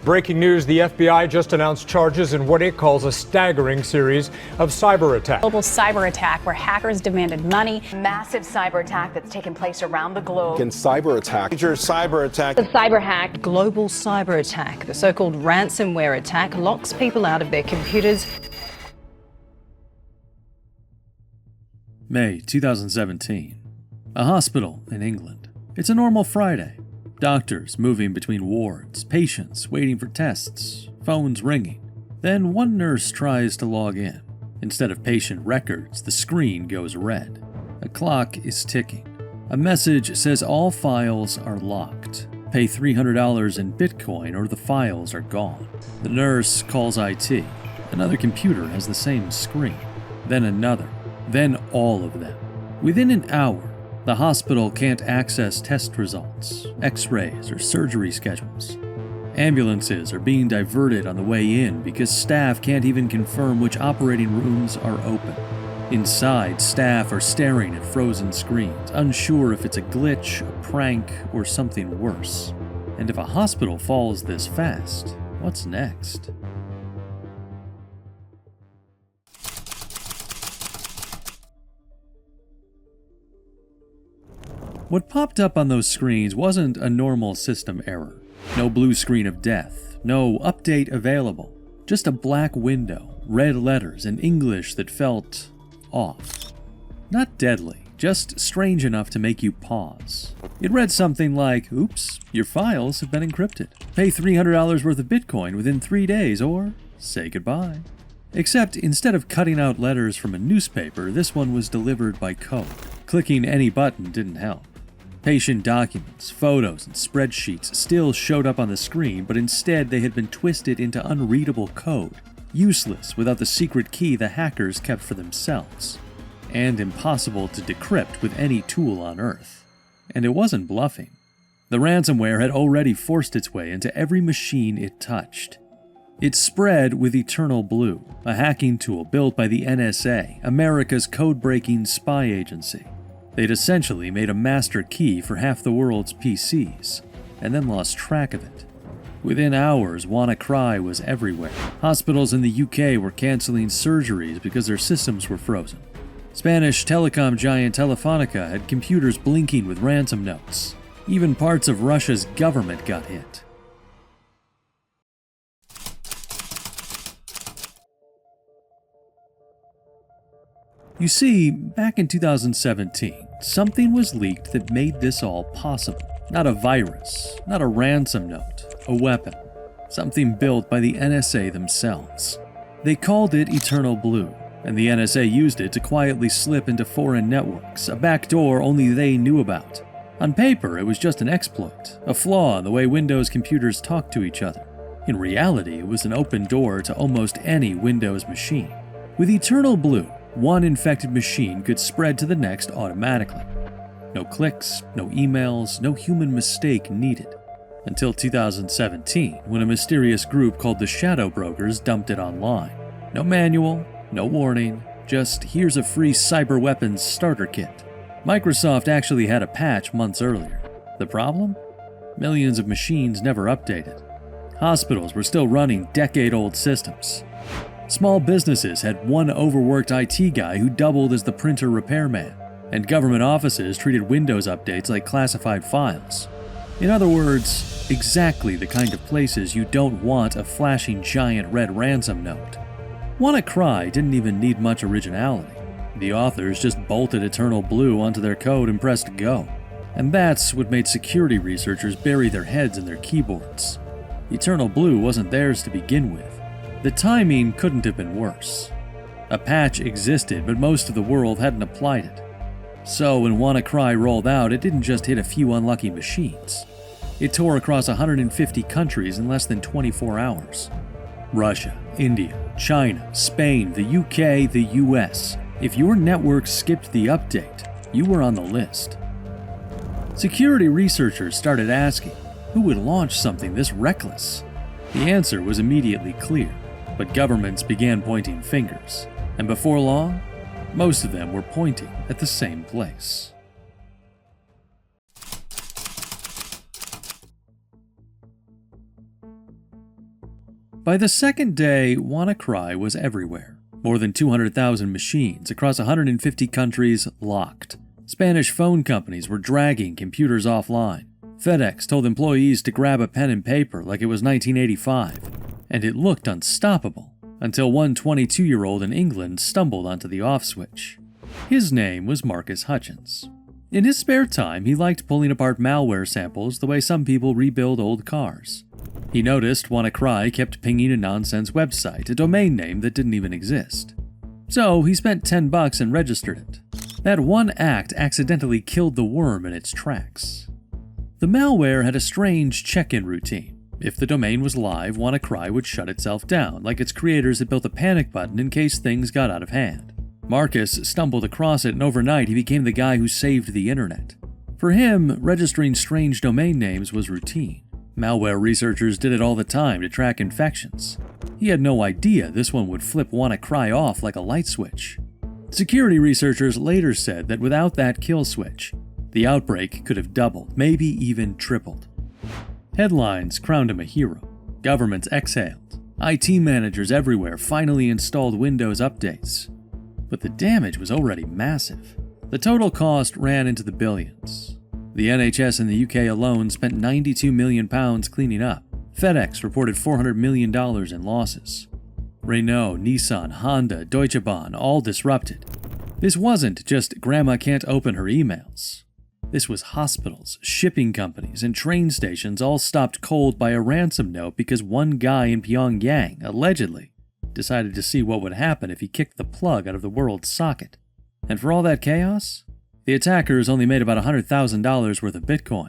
Breaking news, the FBI just announced charges in what it calls a staggering series of cyber attacks. Global cyber attack where hackers demanded money. Massive cyber attack that's taken place around the globe. Can cyber attack. Major cyber attack. The cyber hack. Global cyber attack. The so-called ransomware attack locks people out of their computers. May 2017. A hospital in England. It's a normal Friday. Doctors moving between wards, patients waiting for tests, phones ringing. Then one nurse tries to log in. Instead of patient records, the screen goes red. A clock is ticking. A message says all files are locked. Pay $300 in Bitcoin or the files are gone. The nurse calls IT. Another computer has the same screen. Then another. Then all of them. Within an hour, the hospital can't access test results, x-rays, or surgery schedules. Ambulances are being diverted on the way in because staff can't even confirm which operating rooms are open. Inside, staff are staring at frozen screens, unsure if it's a glitch, a prank, or something worse. And if a hospital falls this fast, what's next? What popped up on those screens wasn't a normal system error. No blue screen of death, no update available. Just a black window, red letters, and English that felt off. Not deadly, just strange enough to make you pause. It read something like, "Oops, your files have been encrypted. Pay $300 worth of Bitcoin within 3 days or say goodbye." Except instead of cutting out letters from a newspaper, this one was delivered by code. Clicking any button didn't help. Patient documents, photos, and spreadsheets still showed up on the screen, but instead they had been twisted into unreadable code, useless without the secret key the hackers kept for themselves, and impossible to decrypt with any tool on Earth. And it wasn't bluffing. The ransomware had already forced its way into every machine it touched. It spread with Eternal Blue, a hacking tool built by the NSA, America's code-breaking spy agency. They'd essentially made a master key for half the world's PCs, and then lost track of it. Within hours, WannaCry was everywhere. Hospitals in the UK were canceling surgeries because their systems were frozen. Spanish telecom giant Telefonica had computers blinking with ransom notes. Even parts of Russia's government got hit. You see, back in 2017, something was leaked that made this all possible. Not a virus, not a ransom note, a weapon. Something built by the NSA themselves. They called it Eternal Blue, and the NSA used it to quietly slip into foreign networks, a backdoor only they knew about. On paper, it was just an exploit, a flaw in the way Windows computers talk to each other. In reality, it was an open door to almost any Windows machine. With Eternal Blue, one infected machine could spread to the next automatically. No clicks, no emails, no human mistake needed. Until 2017, when a mysterious group called the Shadow Brokers dumped it online. No manual, no warning, just here's a free cyber weapons starter kit. Microsoft actually had a patch months earlier. The problem? Millions of machines never updated. Hospitals were still running decade-old systems. Small businesses had one overworked IT guy who doubled as the printer repairman, and government offices treated Windows updates like classified files. In other words, exactly the kind of places you don't want a flashing giant red ransom note. WannaCry didn't even need much originality. The authors just bolted Eternal Blue onto their code and pressed go. And that's what made security researchers bury their heads in their keyboards. Eternal Blue wasn't theirs to begin with. The timing couldn't have been worse. A patch existed, but most of the world hadn't applied it. So when WannaCry rolled out, it didn't just hit a few unlucky machines. It tore across 150 countries in less than 24 hours. Russia, India, China, Spain, the UK, the US. If your network skipped the update, you were on the list. Security researchers started asking, who would launch something this reckless? The answer was immediately clear. But governments began pointing fingers, and before long, most of them were pointing at the same place. By the second day, WannaCry was everywhere. More than 200,000 machines across 150 countries locked. Spanish phone companies were dragging computers offline. FedEx told employees to grab a pen and paper like it was 1985. And it looked unstoppable, until one 22-year-old in England stumbled onto the off switch. His name was Marcus Hutchins. In his spare time, he liked pulling apart malware samples the way some people rebuild old cars. He noticed WannaCry kept pinging a nonsense website, a domain name that didn't even exist. So he spent $10 and registered it. That one act accidentally killed the worm in its tracks. The malware had a strange check-in routine. If the domain was live, WannaCry would shut itself down, like its creators had built a panic button in case things got out of hand. Marcus stumbled across it, and overnight he became the guy who saved the internet. For him, registering strange domain names was routine. Malware researchers did it all the time to track infections. He had no idea this one would flip WannaCry off like a light switch. Security researchers later said that without that kill switch, the outbreak could have doubled, maybe even tripled. Headlines crowned him a hero. Governments exhaled. IT managers everywhere finally installed Windows updates. But the damage was already massive. The total cost ran into the billions. The NHS in the UK alone spent £92 million cleaning up. FedEx reported $400 million in losses. Renault, Nissan, Honda, Deutsche Bahn all disrupted. This wasn't just grandma can't open her emails. This was hospitals, shipping companies, and train stations all stopped cold by a ransom note because one guy in Pyongyang, allegedly, decided to see what would happen if he kicked the plug out of the world's socket. And for all that chaos, the attackers only made about $100,000 worth of Bitcoin.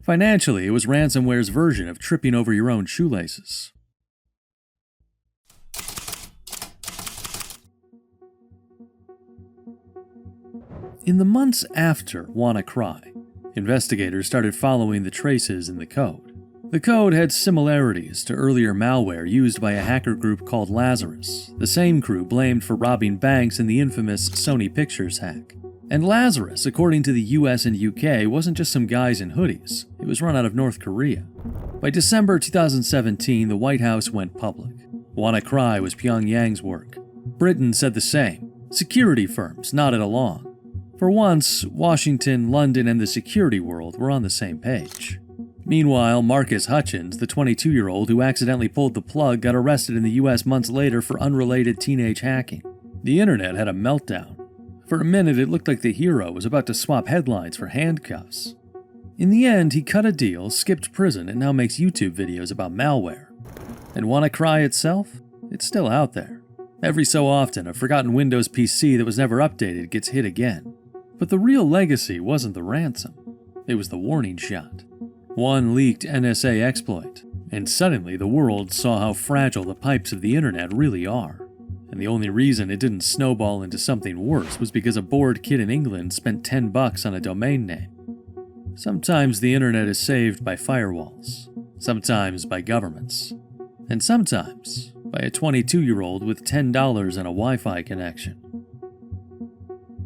Financially, it was ransomware's version of tripping over your own shoelaces. In the months after WannaCry, investigators started following the traces in the code. The code had similarities to earlier malware used by a hacker group called Lazarus, the same crew blamed for robbing banks in the infamous Sony Pictures hack. And Lazarus, according to the US and UK, wasn't just some guys in hoodies. It was run out of North Korea. By December 2017, the White House went public. WannaCry was Pyongyang's work. Britain said the same. Security firms nodded along. For once, Washington, London, and the security world were on the same page. Meanwhile, Marcus Hutchins, the 22-year-old who accidentally pulled the plug, got arrested in the US months later for unrelated teenage hacking. The internet had a meltdown. For a minute, it looked like the hero was about to swap headlines for handcuffs. In the end, he cut a deal, skipped prison, and now makes YouTube videos about malware. And WannaCry itself? It's still out there. Every so often, a forgotten Windows PC that was never updated gets hit again. But the real legacy wasn't the ransom. It was the warning shot. One leaked NSA exploit, and suddenly the world saw how fragile the pipes of the internet really are. And the only reason it didn't snowball into something worse was because a bored kid in England spent $10 on a domain name. Sometimes the internet is saved by firewalls, sometimes by governments, and sometimes by a 22-year-old with $10 and a Wi-Fi connection.